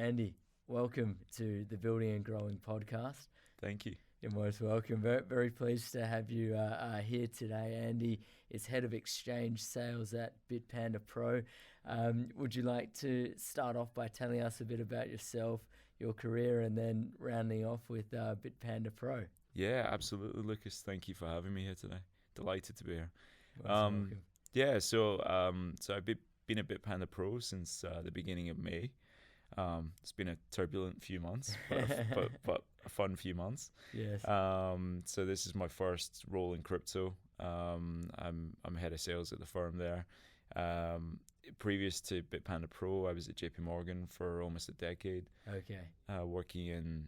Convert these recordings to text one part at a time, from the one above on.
Andy, welcome to the Building and Growing podcast. Thank you. You're most welcome. Very, very pleased to have you here today. Andy is Head of Exchange Sales at Bitpanda Pro. Would you like to start off by telling us a bit about yourself, your career, and then rounding off with Bitpanda Pro? Yeah, absolutely, Lucas. Thank you for having me here today. Delighted to be here. Most welcome. Yeah, so I've been at Bitpanda Pro since the beginning of May. It's been a turbulent few months, but a fun few months. Yes. So this is my first role in crypto. I'm head of sales at the firm there. Previous to Bitpanda Pro, I was at JP Morgan for almost a decade. Okay. Working in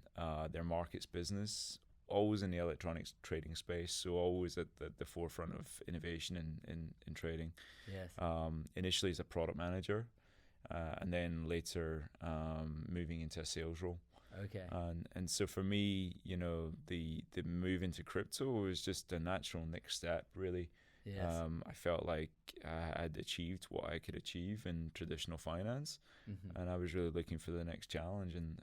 their markets business, always in the electronics trading space, so always at the forefront of innovation in trading. Yes. Initially as a product manager, and then later moving into a sales role. Okay. And so for me, the move into crypto was just a natural next step, really. Yes. I felt like I had achieved what I could achieve in traditional finance, and I was really looking for the next challenge, and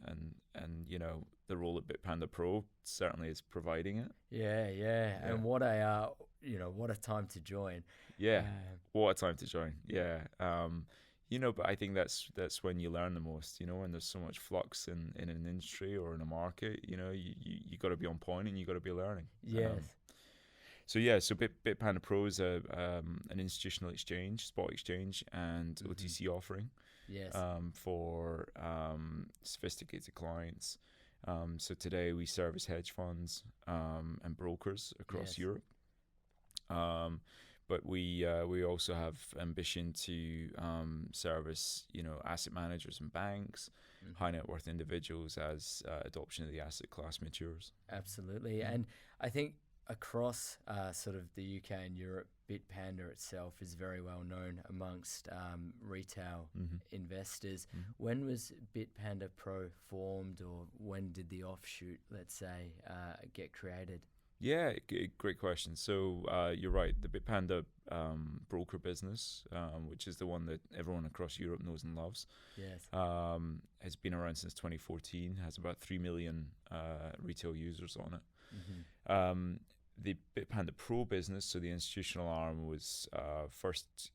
the role at Bitpanda Pro certainly is providing it. Yeah. And what a time to join. Yeah, what a time to join. Yeah. But I think that's when you learn the most, when there's so much flux in an industry or in a market, you got to be on point and you got to be learning. Yes. So Bitpanda Pro is an institutional exchange, spot exchange, and OTC offering. Yes. For sophisticated clients. So today we service hedge funds and brokers across Europe. But we also have ambition to service asset managers and banks, high net worth individuals as adoption of the asset class matures. Absolutely, and I think across sort of the UK and Europe, Bitpanda itself is very well known amongst retail investors. When was Bitpanda Pro formed, or when did the offshoot, let's say, get created? Yeah, great question. So you're right. The Bitpanda broker business, which is the one that everyone across Europe knows and loves, yes, has been around since 2014. Has about 3 million retail users on it. The Bitpanda Pro business, so the institutional arm, was first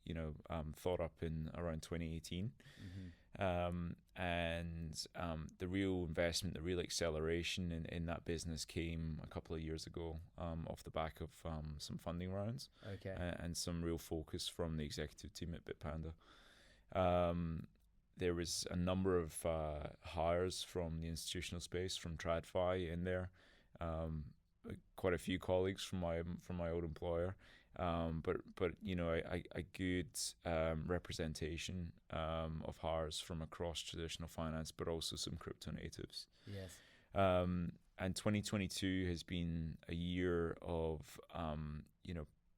thought up in around 2018. And the real investment, the real acceleration in that business came a couple of years ago off the back of some funding rounds. Okay. And some real focus from the executive team at Bitpanda. There was a number of hires from the institutional space, from TradFi in there. Quite a few colleagues from my old employer, but a good representation of hires from across traditional finance, but also some crypto natives. Yes. And 2022 has been a year of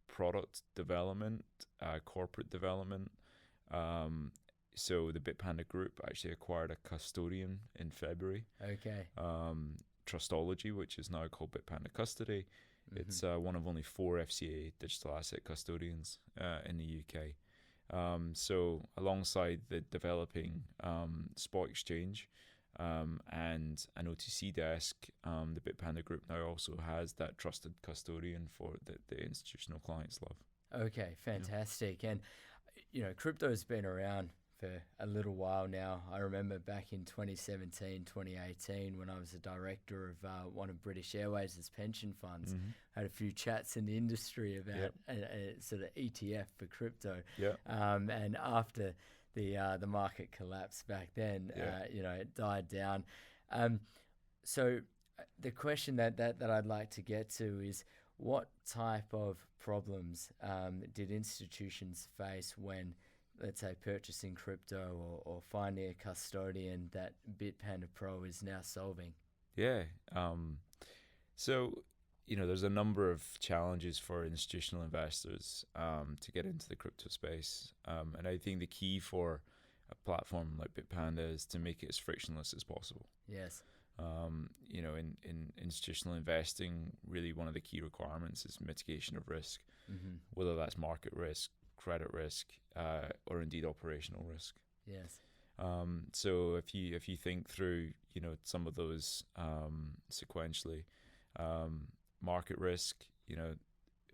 product development, corporate development. So the Bitpanda Group actually acquired a custodian in February. Okay. Trustology, which is now called Bitpanda Custody. It's one of only 4 FCA digital asset custodians in the UK. So alongside the developing spot exchange and an OTC desk, the Bitpanda Group now also has that trusted custodian for the institutional clients love. Okay, fantastic. And crypto's been around for a little while now. I remember back in 2017, 2018, when I was a director of one of British Airways' pension funds, had a few chats in the industry about a sort of ETF for crypto. And after the market collapsed back then, it died down. So the question that I'd like to get to is, what type of problems did institutions face when, let's say, purchasing crypto or finding a custodian that Bitpanda Pro is now solving? Yeah. So, there's a number of challenges for institutional investors to get into the crypto space. And I think the key for a platform like Bitpanda is to make it as frictionless as possible. Yes. In institutional investing, really one of the key requirements is mitigation of risk, whether that's market risk, credit risk, or indeed operational risk. Yes. So if you think through, some of those sequentially, market risk,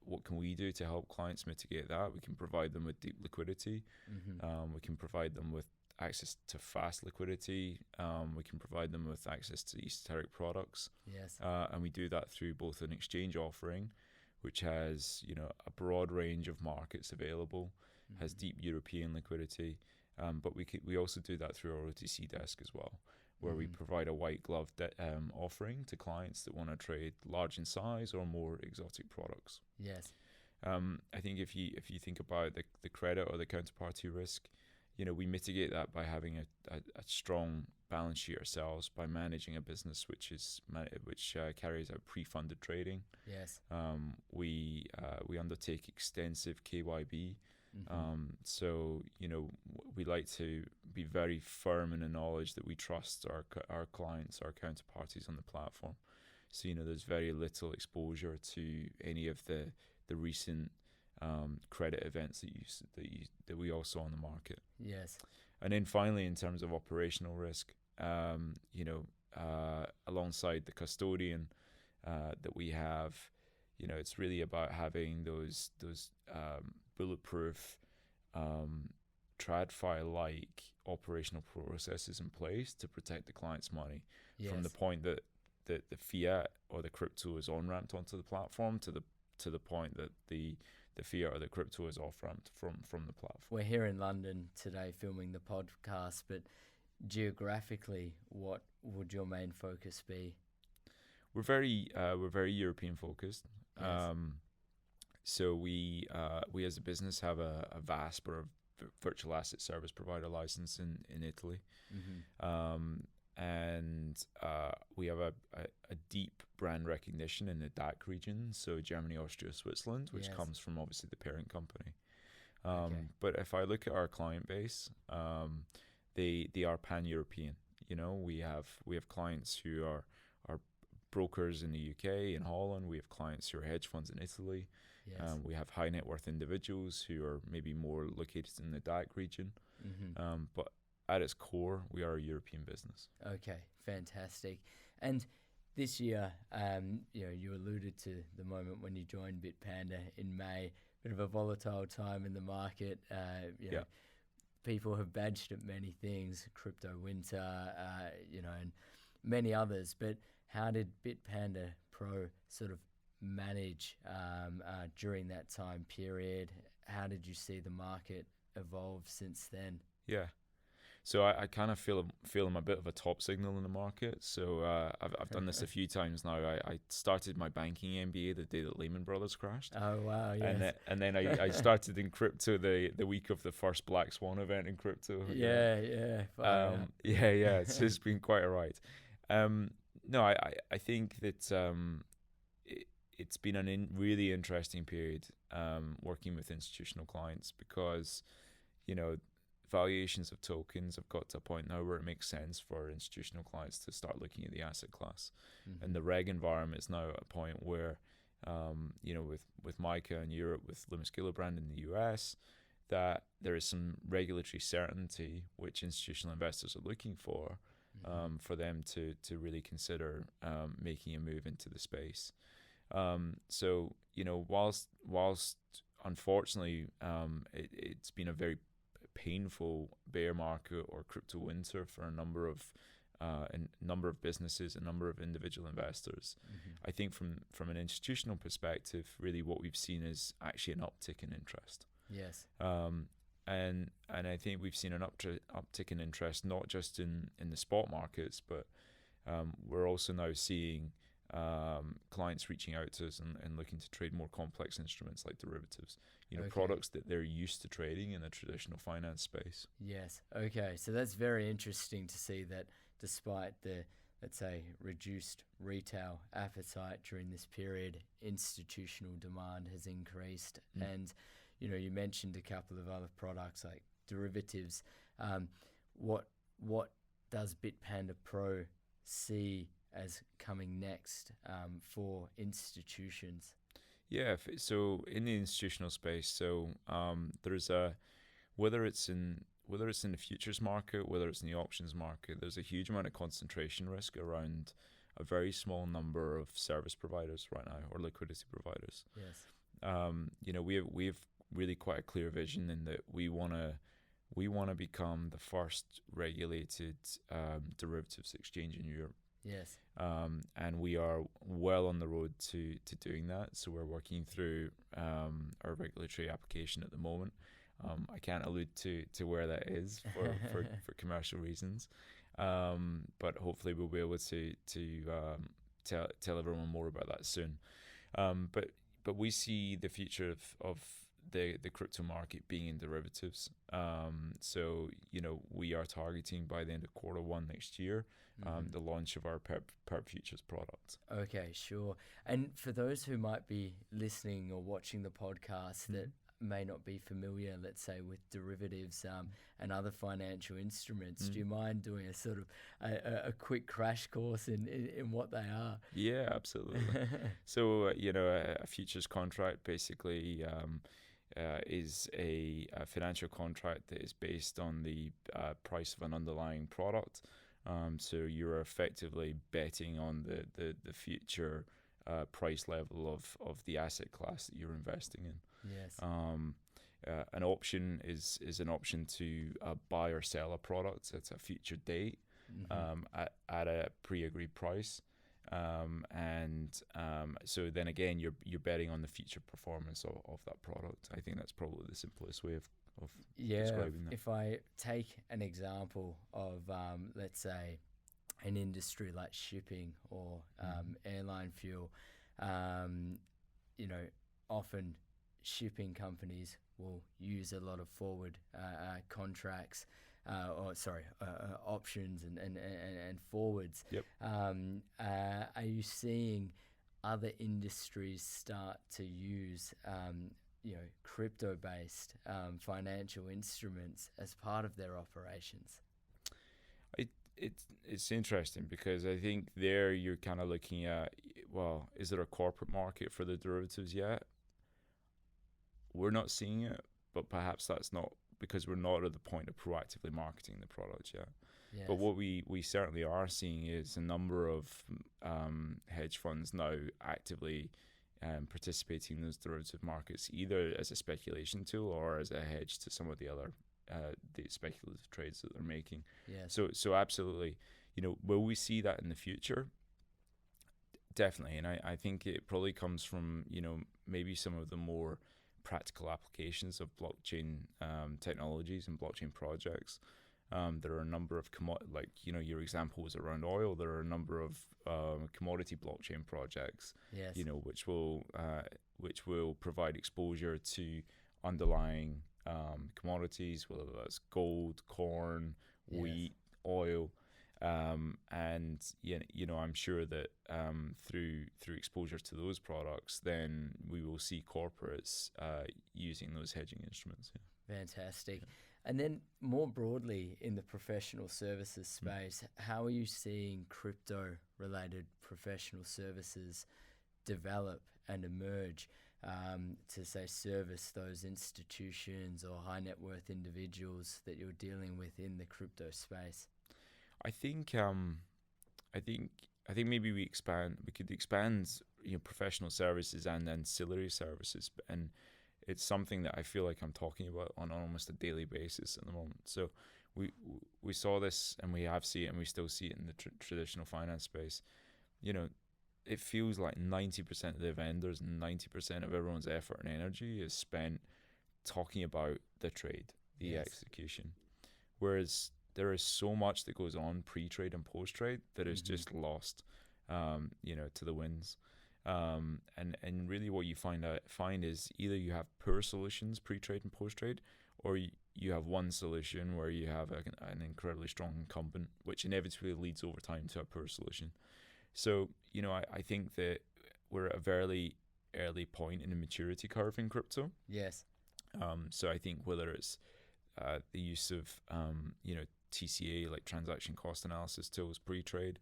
what can we do to help clients mitigate that? We can provide them with deep liquidity. We can provide them with access to fast liquidity. We can provide them with access to esoteric products. Yes. And we do that through both an exchange offering, which has, a broad range of markets available, has deep European liquidity. But we also do that through our OTC desk as well, where we provide a white glove offering to clients that want to trade large in size or more exotic products. Yes. I think if you think about the credit or the counterparty risk, we mitigate that by having a strong balance sheet ourselves, by managing a business which carries out pre-funded trading. Yes. We undertake extensive KYB. So we like to be very firm in the knowledge that we trust our clients, our counterparties on the platform. So there's very little exposure to any of the recent credit events that we all saw on the market. Yes. And then finally, in terms of operational risk, alongside the custodian that we have, it's really about having those bulletproof TradFi-like operational processes in place to protect the client's money from the point that the fiat or the crypto is on-ramped onto the platform to the point that the fiat or the crypto is off-ramped from the platform. We're here in London today filming the podcast, but geographically, what would your main focus be? We're very European focused. Yes. So we as a business have a VASP, or virtual asset service provider license in Italy. And we have a deep brand recognition in the DACH region, so Germany, Austria, Switzerland, which comes from obviously the parent company. But if I look at our client base, they are pan-European. We have clients who are brokers in the UK, in Holland. We have clients who are hedge funds in Italy. Yes. We have high net worth individuals who are maybe more located in the DACH region. But at its core, we are a European business. Okay, fantastic. And this year, you alluded to the moment when you joined Bitpanda in May, bit of a volatile time in the market. People have badged it many things, crypto winter, and many others. But how did Bitpanda Pro sort of manage during that time period? How did you see the market evolve since then? Yeah. So I kind of feel I'm a bit of a top signal in the market. So I've done this a few times now. I started my banking MBA the day that Lehman Brothers crashed. Oh wow! Yes. And then I started in crypto the week of the first Black Swan event in crypto. Yeah. It's been quite a ride. No, I think that it's been a really interesting period working with institutional clients, because valuations of tokens have got to a point now where it makes sense for institutional clients to start looking at the asset class. And the reg environment is now at a point where, with MiCA in Europe, with Loomis Gillibrand in the US, that there is some regulatory certainty which institutional investors are looking for them to really consider making a move into the space. So whilst unfortunately it's been a very painful bear market or crypto winter for a number of businesses, a number of individual investors. I think from an institutional perspective, really what we've seen is actually an uptick in interest. Yes. And I think we've seen an uptick in interest not just in the spot markets, but we're also now seeing clients reaching out to us and looking to trade more complex instruments like derivatives, products that they're used to trading in the traditional finance space. Yes. Okay. So that's very interesting to see that despite the, let's say, reduced retail appetite during this period, institutional demand has increased. And, you mentioned a couple of other products like derivatives. What does Bitpanda Pro see as coming next for institutions? Yeah, so in the institutional space, there's whether it's in whether it's in the futures market, whether it's in the options market, there's a huge amount of concentration risk around a very small number of service providers right now, or liquidity providers. Yes. We've really quite a clear vision in that we want to become the first regulated derivatives exchange in Europe. Yes. And we are well on the road to doing that. So we're working through our regulatory application at the moment. I can't allude to where that is for commercial reasons, but hopefully we'll be able to tell everyone more about that soon. But we see the future of the crypto market being in derivatives. So we are targeting by the end of Q1 next year the launch of our perp futures product. Okay, sure. And for those who might be listening or watching the podcast that may not be familiar, let's say, with derivatives and other financial instruments, do you mind doing a sort of a quick crash course in what they are? Yeah, absolutely. So a futures contract basically is a financial contract that is based on the price of an underlying product. So you're effectively betting on the future price level of the asset class that you're investing in. Yes. An option is an option to buy or sell a product at a future date at a pre-agreed price. So then again, you're betting on the future performance of that product. I think that's probably the simplest way of describing that. If I take an example of, let's say, an industry like shipping or airline fuel, often shipping companies will use a lot of forward contracts, options and forwards. Yep. Are you seeing other industries start to use crypto-based financial instruments as part of their operations? It's interesting because I think there you're kind of looking at, well, is there a corporate market for the derivatives yet? We're not seeing it, but perhaps that's not because we're not at the point of proactively marketing the product yet. Yes. But what we certainly are seeing is a number of hedge funds now actively participating in those derivative markets, either as a speculation tool or as a hedge to some of the other the speculative trades that they're making. Yes. So absolutely, will we see that in the future? Definitely, and I think it probably comes from maybe some of the more practical applications of blockchain technologies and blockchain projects. There are a number of your example was around oil. There are a number of commodity blockchain projects, yes, which will provide exposure to underlying commodities, whether that's gold, corn, wheat, oil, and I'm sure that through exposure to those products, then we will see corporates using those hedging instruments. Yeah. Fantastic. And then more broadly in the professional services space, how are you seeing crypto-related professional services develop and emerge to, say, service those institutions or high net worth individuals that you're dealing with in the crypto space? I think maybe we could expand professional services and ancillary services, and it's something that I feel like I'm talking about on almost a daily basis at the moment. So we saw this, and we have seen it, and we still see it in the traditional finance space. It feels like 90% of the vendors and 90% of everyone's effort and energy is spent talking about the trade, the execution, whereas there is so much that goes on pre-trade and post-trade that is just lost, to the winds. And really what you find is either you have poor solutions pre-trade and post-trade, or you have one solution where you have an incredibly strong incumbent, which inevitably leads over time to a poor solution. So, I think that we're at a very early point in the maturity curve in crypto. Yes. So I think whether it's the use of, TCA, like transaction cost analysis tools pre-trade,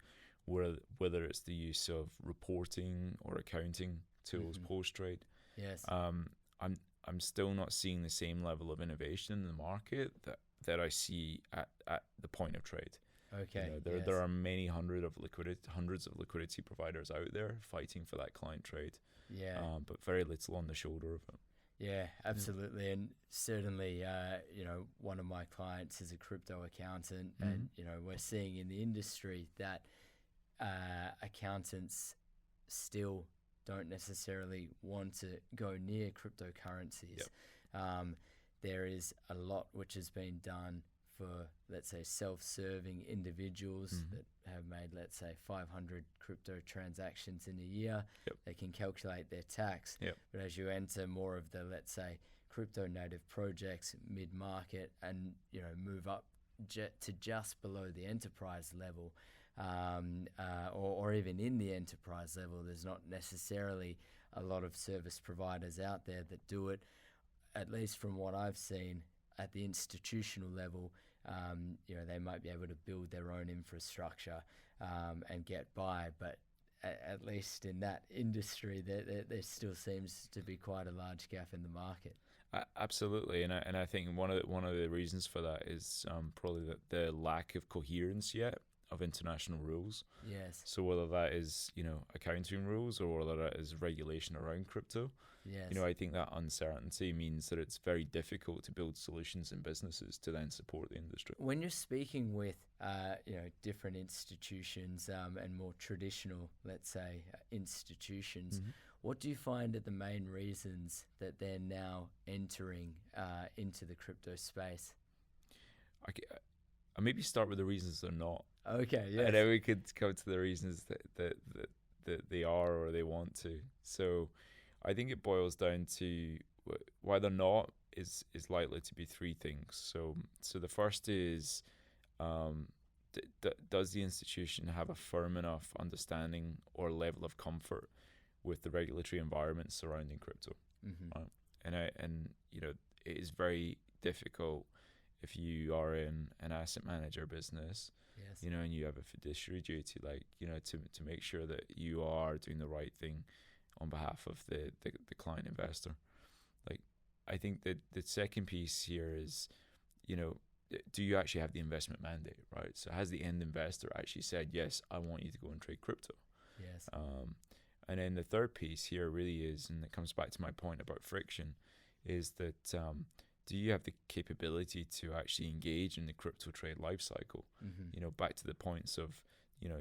whether it's the use of reporting or accounting tools post-trade. Yes. I'm still not seeing the same level of innovation in the market that I see at the point of trade. Okay. There are many hundreds of liquidity providers out there fighting for that client trade. Yeah. But very little on the shoulder of it. Yeah, absolutely. And certainly, one of my clients is a crypto accountant, and, we're seeing in the industry that accountants still don't necessarily want to go near cryptocurrencies. Yep. There is a lot which has been done for, let's say, self-serving individuals that have made, let's say, 500 crypto transactions in a year. Yep. They can calculate their tax. Yep. But as you enter more of the, let's say, crypto native projects mid-market and, move up to just below the enterprise level, or even in the enterprise level, there's not necessarily a lot of service providers out there that do it. At least from what I've seen at the institutional level, they might be able to build their own infrastructure and get by, but at least in that industry, there still seems to be quite a large gap in the market. Absolutely, and I think one of the reasons for that is probably the lack of coherence yet of international rules. Yes. So whether that is accounting rules or whether that is regulation around crypto, yes. I think that uncertainty means that it's very difficult to build solutions and businesses to then support the industry. When you're speaking with different institutions and more traditional, let's say, institutions, what do you find are the main reasons that they're now entering into the crypto space? I maybe start with the reasons they're not. Okay, yeah. And then we could come to the reasons that they are or they want to. So I think it boils down to why they're not is likely to be three things. So the first is, does the institution have a firm enough understanding or level of comfort with the regulatory environment surrounding crypto? Right? And it is very difficult if you are in an asset manager business, yes. And you have a fiduciary duty, to make sure that you are doing the right thing on behalf of the client investor. I think that the second piece here is, do you actually have the investment mandate, right? So has the end investor actually said, yes, I want you to go and trade crypto? Yes. And then the third piece here really is, and it comes back to my point about friction, is that do you have the capability to actually engage in the crypto trade lifecycle? Back to the points of,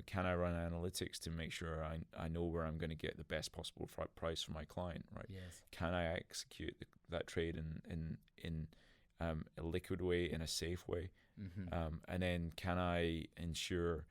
can I run analytics to make sure I know where I'm going to get the best possible price for my client, right? Yes. Can I execute that trade in a liquid way, in a safe way? And then can I ensure,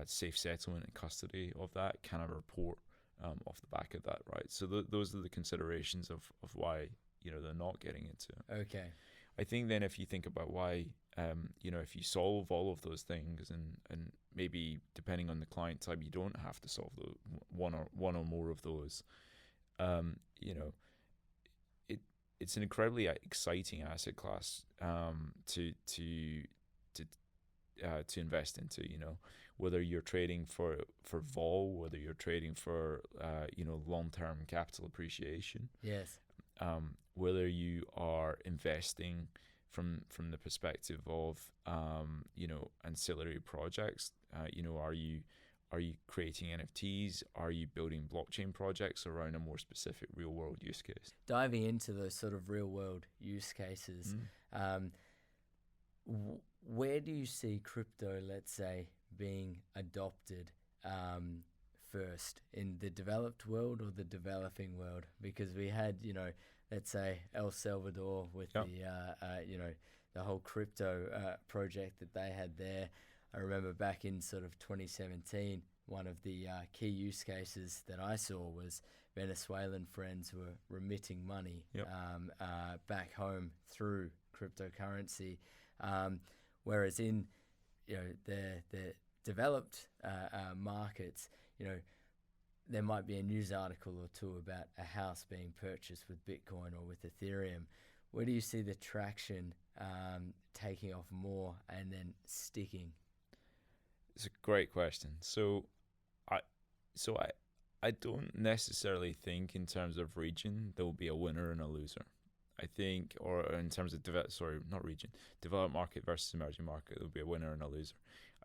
safe settlement and custody of that? Can I report off the back of that, right? So those are the considerations of why they're not getting into it. Okay. I think then if you think about why, if you solve all of those things, and maybe depending on the client type, you don't have to solve the one or more of those. It's an incredibly exciting asset class to invest into. Whether you're trading for vol, whether you're trading for long-term capital appreciation. Yes. Whether you are investing from the perspective of ancillary projects, are you creating NFTs? Are you building blockchain projects around a more specific real world use case? Diving into those sort of real world use cases, where do you see crypto, let's say, being adopted first, in the developed world or the developing world? Because we had, let's say, El Salvador with the whole crypto project that they had there. I remember back in sort of 2017, one of the key use cases that I saw was Venezuelan friends were remitting money back home through cryptocurrency, whereas in the developed markets, there might be a news article or two about a house being purchased with Bitcoin or with Ethereum. Where do you see the traction taking off more and then sticking? It's a great question. So I don't necessarily think in terms of region there will be a winner and a loser. I think, or in terms of developed market versus emerging market, there'll be a winner and a loser.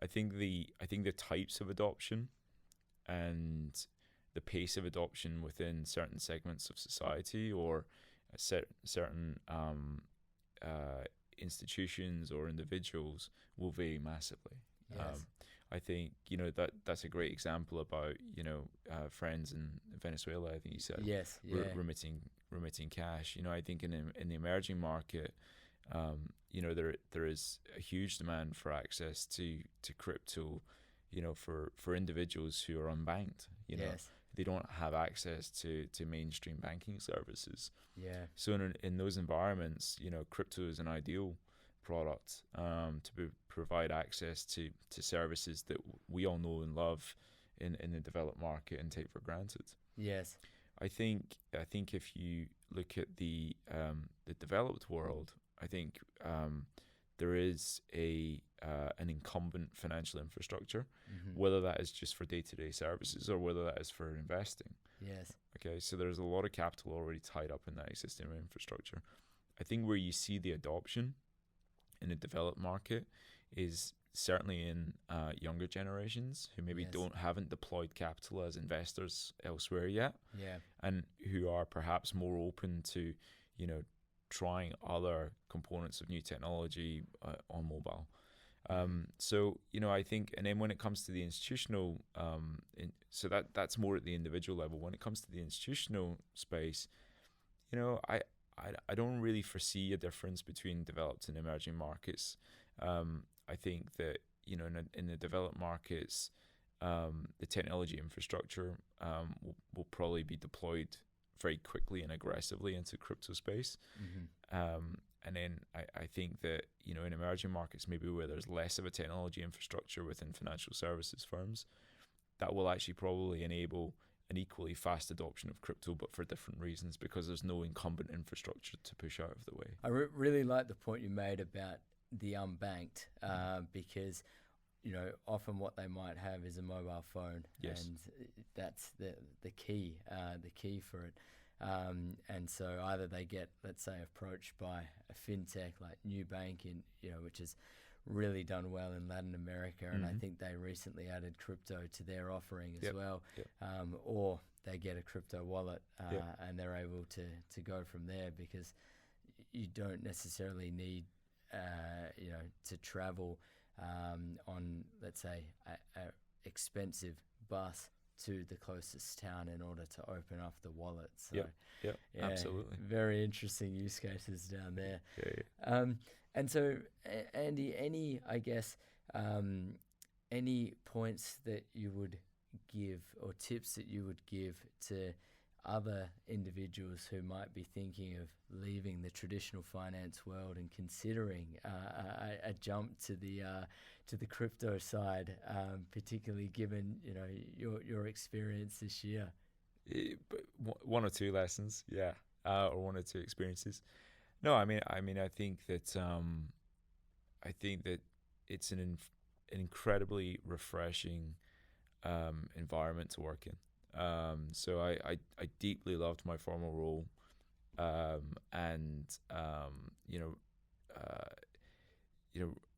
I think the types of adoption and the pace of adoption within certain segments of society or certain institutions or individuals will vary massively. Yes. I think that's a great example about friends in Venezuela. I think you said Yes. Yeah. remitting cash. I think in the emerging market, there is a huge demand for access to crypto. For individuals who are unbanked. Yes. They don't have access to mainstream banking services. Yeah. So in those environments, crypto is an ideal product to provide access to services that we all know and love in the developed market and take for granted. Yes. I think if you look at the developed world, I think there is an incumbent financial infrastructure, whether that is just for day-to-day services or whether that is for investing. Yes. Okay, so there's a lot of capital already tied up in that existing infrastructure. I think where you see the adoption in the developed market is certainly in younger generations who maybe haven't deployed capital as investors elsewhere yet, and who are perhaps more open to, trying other components of new technology on mobile. So I think, and then when it comes to the institutional, so that's more at the individual level. When it comes to the institutional space, I don't really foresee a difference between developed and emerging markets. I think that in the developed markets, the technology infrastructure will probably be deployed very quickly and aggressively into crypto space. And then I think that, in emerging markets, maybe where there's less of a technology infrastructure within financial services firms, that will actually probably enable an equally fast adoption of crypto, but for different reasons, because there's no incumbent infrastructure to push out of the way. I really like the point you made about the unbanked, because often what they might have is a mobile phone, and that's the key for it. And so either they get, let's say, approached by a fintech like New Bank which has really done well in Latin America, and I think they recently added crypto to their offering as well. Or they get a crypto wallet, and they're able to go from there, because you don't necessarily need to travel on, let's say, a expensive bus to the closest town in order to open up the wallet. So absolutely. Very interesting use cases down there. And so, Andy, any points that you would give or tips that you would give to other individuals who might be thinking of leaving the traditional finance world and considering a jump to the crypto side, particularly given your experience this year? One or two lessons, or one or two experiences. No, I mean, I think that it's an incredibly refreshing environment to work in. So I deeply loved my former role, and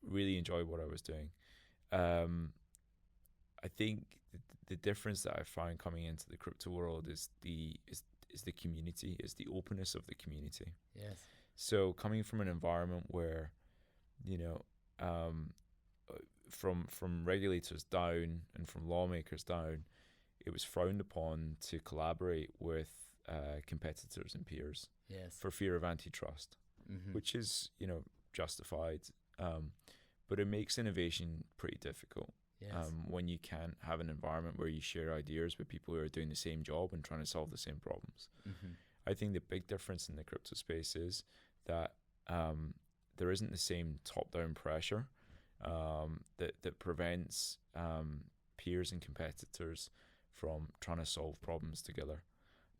really enjoyed what I was doing. I think the difference that I found coming into the crypto world is the community, is the openness of the community. Yes. So coming from an environment where, from regulators down and from lawmakers down, it was frowned upon to collaborate with competitors and peers for fear of antitrust, which is, justified. But it makes innovation pretty difficult when you can't have an environment where you share ideas with people who are doing the same job and trying to solve the same problems. I think the big difference in the crypto space is that there isn't the same top-down pressure that prevents peers and competitors from trying to solve problems together.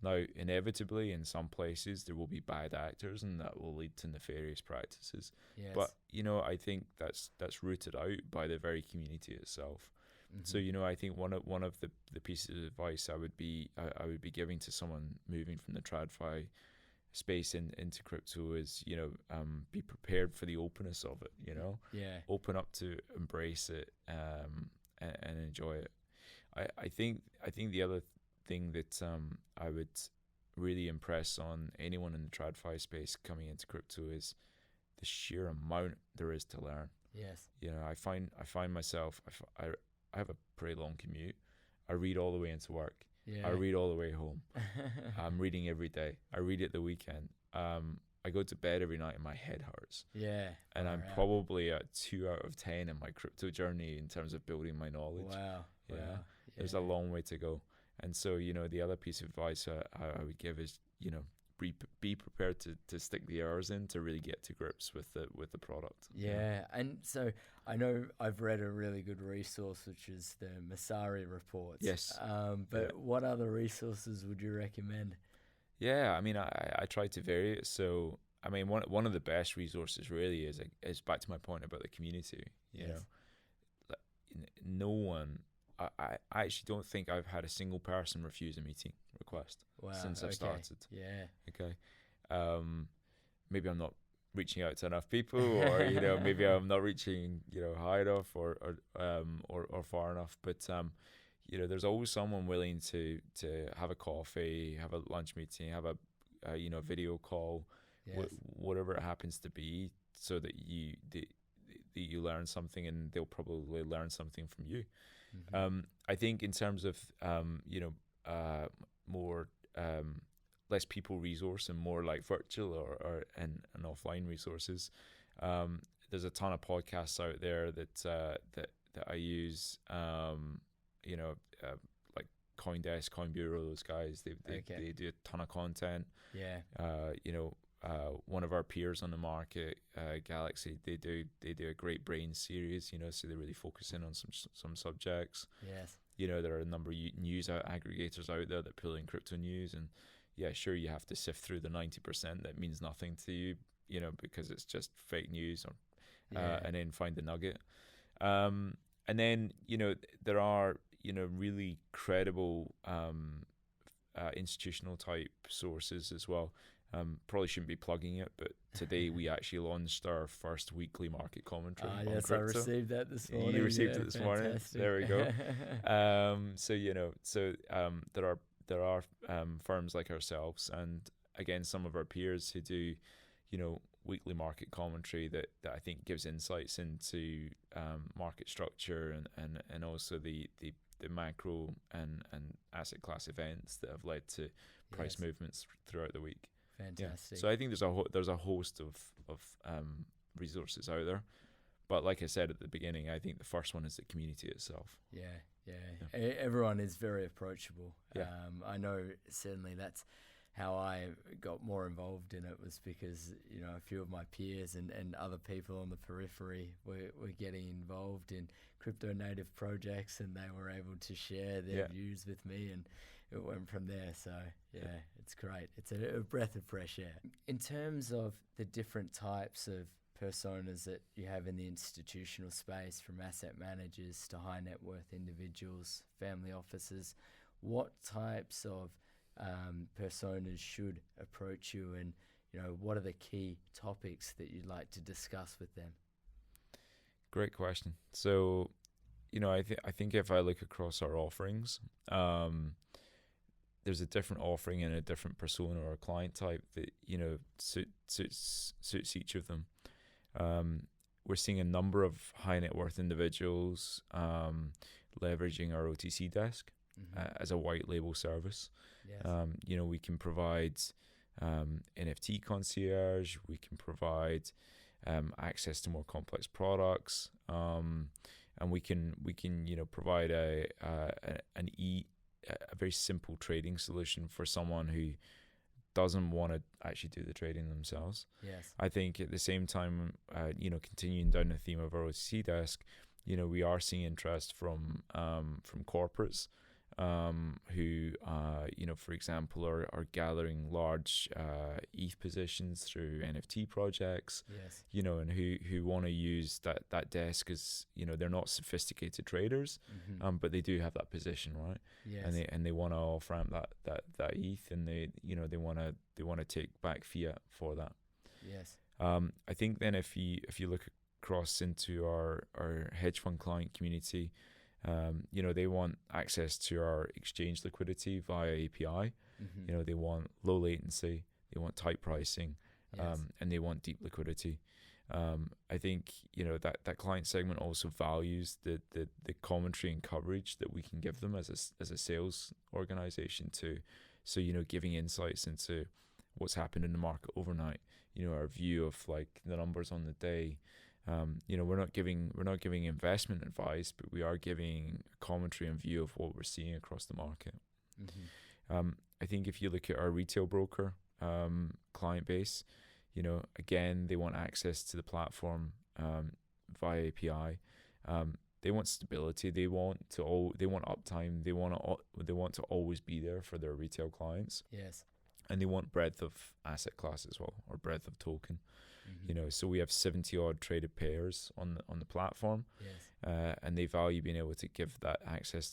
Now, inevitably, in some places, there will be bad actors, and that will lead to nefarious practices. Yes. But, I think that's rooted out by the very community itself. So, I think one of the pieces of advice I would be giving to someone moving from the TradFi space into crypto is, be prepared for the openness of it, Yeah. open up to embrace it, and enjoy it. I think the other thing that I would really impress on anyone in the TradFi space coming into crypto is the sheer amount there is to learn. Yes. I find myself, I have a pretty long commute. I read all the way into work. Yeah. I read all the way home. I'm reading every day. I read at the weekend. I go to bed every night and my head hurts. Yeah. And I'm probably at 2 out of 10 in my crypto journey in terms of building my knowledge. Wow. Yeah. Wow. There's a long way to go. And so, the other piece of advice I would give is, be prepared to stick the hours in to really get to grips with the product. Yeah. And so I know I've read a really good resource, which is the Masari reports. Yes. But what other resources would you recommend? Yeah, I mean, I try to vary it. So, I mean, one of the best resources really is back to my point about the community. You know, no one. I actually don't think I've had a single person refuse a meeting request since I've started. Yeah. Okay. Maybe I'm not reaching out to enough people, or maybe I'm not reaching high enough or far enough. But there's always someone willing to have a coffee, have a lunch meeting, have a video call, whatever it happens to be, so that you learn something, and they'll probably learn something from you. Mm-hmm. I think in terms of more less people resource and more like virtual or and offline resources, there's a ton of podcasts out there that I use. Like CoinDesk, CoinBureau, those guys, they do a ton of content. Yeah. One of our peers on the market, Galaxy, they do a Great Brain series, so they really focus in on some subjects. Yes. There are a number of news aggregators out there that pull in crypto news, and yeah, sure, you have to sift through the 90% that means nothing to you, because it's just fake news, or and then find the nugget. And then there are really credible institutional type sources as well. Probably shouldn't be plugging it, but today we actually launched our first weekly market commentary on yes, crypto. I received that this morning. You received it this morning. There we go. There are firms like ourselves, and again some of our peers who do weekly market commentary that I think gives insights into market structure and also the macro and asset class events that have led to price movements throughout the week. Fantastic. Yeah. So I think there's a host of resources out there, but like I said at the beginning, I think the first one is the community itself. Yeah. Everyone is very approachable. Yeah. I know certainly that's how I got more involved in it, was because a few of my peers and other people on the periphery were getting involved in crypto native projects, and they were able to share their views with me, and it went from there. So it's great. It's a breath of fresh air. In terms of the different types of personas that you have in the institutional space, from asset managers to high net worth individuals, family offices, what types of personas should approach you, and what are the key topics that you'd like to discuss with them? Great question. So I think if I look across our offerings, there's a different offering and a different persona or client type that suits each of them. We're seeing a number of high net worth individuals leveraging our OTC desk as a white label service. Yes. We can provide NFT concierge. We can provide access to more complex products, and we can provide a very simple trading solution for someone who doesn't want to actually do the trading themselves. Yes. I think at the same time, continuing down the theme of our OTC desk, we are seeing interest from corporates who, for example, are gathering large ETH positions through NFT projects, Yes. and who want to use that desk as, they're not sophisticated traders, but they do have that position, right? Yes. And they want to off ramp that ETH, and they want to take back fiat for that. Yes. I think then if you look across into our hedge fund client community, they want access to our exchange liquidity via API. They want low latency, they want tight pricing, Yes. and they want deep liquidity. I think that client segment also values the commentary and coverage that we can give them as a sales organization too. So giving insights into what's happened in the market overnight. Our view of like the numbers on the day. We're not giving investment advice, but we are giving a commentary and view of what we're seeing across the market. I think if you look at our retail broker client base, again, they want access to the platform via API. They want stability. They want uptime. They want to always be there for their retail clients. Yes. And they want breadth of asset class as well, or breadth of token. So we have 70 odd traded pairs on the platform. Yes. And they value being able to give that access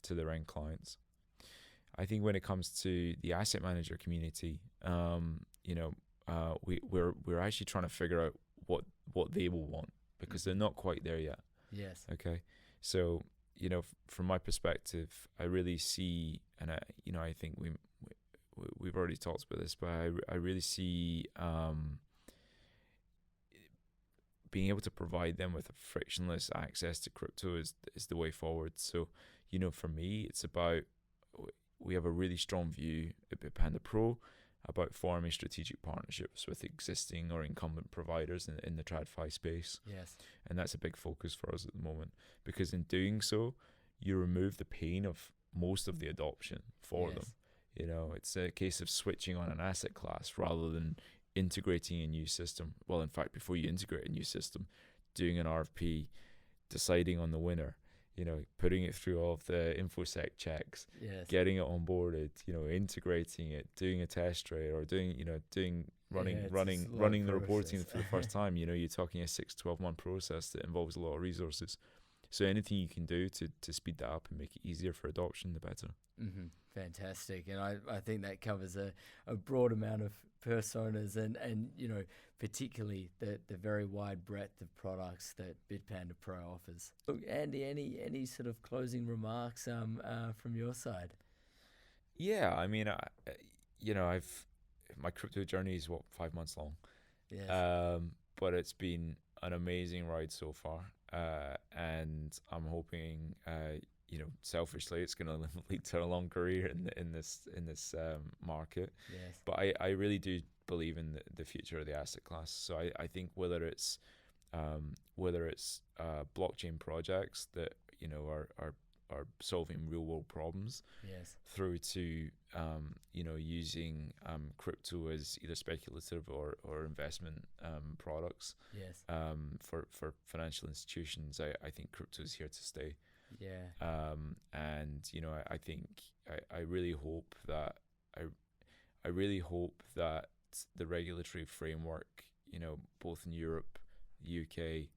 to their end clients. I think when it comes to the asset manager community, we're actually trying to figure out what they will want, because they're not quite there yet. Yes. Okay. So, from my perspective, I really see, and I think we've already talked about this, but I really see being able to provide them with a frictionless access to crypto is the way forward. So, for me, it's about, we have a really strong view at Bitpanda Pro about forming strategic partnerships with existing or incumbent providers in the TradFi space. Yes. And that's a big focus for us at the moment, because in doing so, you remove the pain of most of the adoption for them. It's a case of switching on an asset class rather than integrating a new system. Well, in fact, before you integrate a new system, doing an RFP, deciding on the winner, putting it through all of the infosec checks, Yes. getting it onboarded, integrating it, doing a test trade, or running the reporting for the first time. You're talking a 6-12 month process that involves a lot of resources. So anything you can do to speed that up and make it easier for adoption, the better. Fantastic. And I think that covers a broad amount of personas and particularly the very wide breadth of products that Bitpanda Pro offers. Look, Andy, any sort of closing remarks from your side? Yeah, I mean, my crypto journey is 5 months long. Yes. But it's been an amazing ride so far, and I'm hoping, selfishly, it's going to lead to a long career in this market. Yes. But I really do believe in the future of the asset class. So I think whether it's blockchain projects that are solving real world problems, Yes. through to using crypto as either speculative or investment products. Yes. For financial institutions, I think crypto is here to stay. Yeah. And I think I really hope that the regulatory framework, both in Europe, the UK,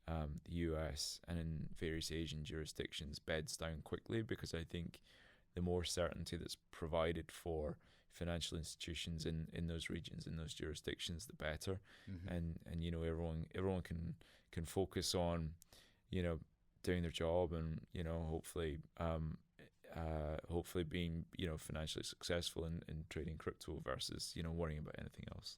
the US, and in various Asian jurisdictions beds down quickly, because I think the more certainty that's provided for financial institutions in those regions, in those jurisdictions, the better. And everyone can focus on doing their job, and hopefully being financially successful in trading crypto versus worrying about anything else.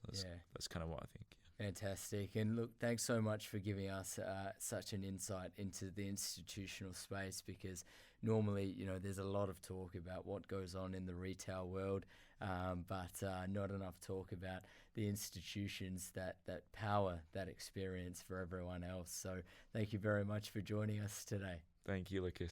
That's kind of what I think. Fantastic. And look, thanks so much for giving us such an insight into the institutional space, because normally, there's a lot of talk about what goes on in the retail world, but not enough talk about the institutions that power that experience for everyone else. So thank you very much for joining us today. Thank you, Lucas.